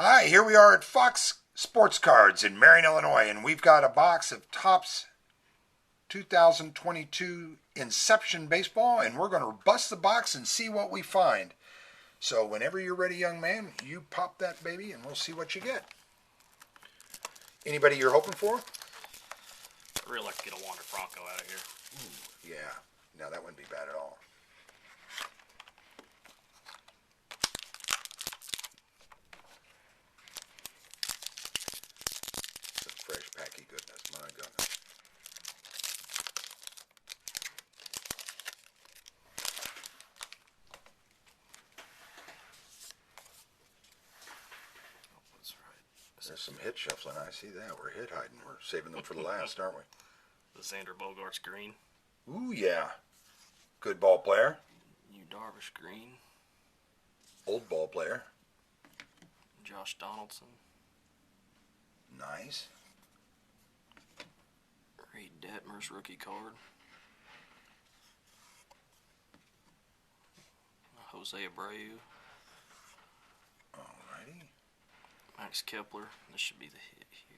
Hi, here we are at Fox Sports Cards in Marion, Illinois, and we've got a box of Topps 2022 Inception baseball, and we're going to bust the box and see what we find. So whenever you're ready, young man, you pop that baby and we'll see what you get. Anybody you're hoping for? I'd really like to get a Wander Franco out of here. Ooh, yeah. Now that wouldn't be bad at all. Some fresh packy goodness, my goodness. That's right. There's some hit shuffling. I see that. We're hit hiding. We're saving them for the last, aren't we? The Xander Bogaerts green. Ooh, yeah. Good ball player. Yu Darvish green. Old ball player. Josh Donaldson. Nice. Reed Detmer's rookie card. Jose Abreu. Alrighty. Max Kepler. This should be the hit here.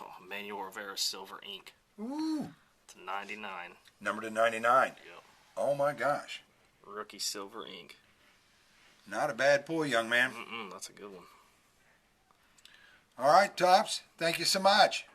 Oh, Manuel Rivera Silver Ink. Ooh. To 99. Number to 99. Yep. Oh my gosh. Rookie Silver Ink. Not a bad pull, young man. That's a good one. All right, Topps. Thank you so much.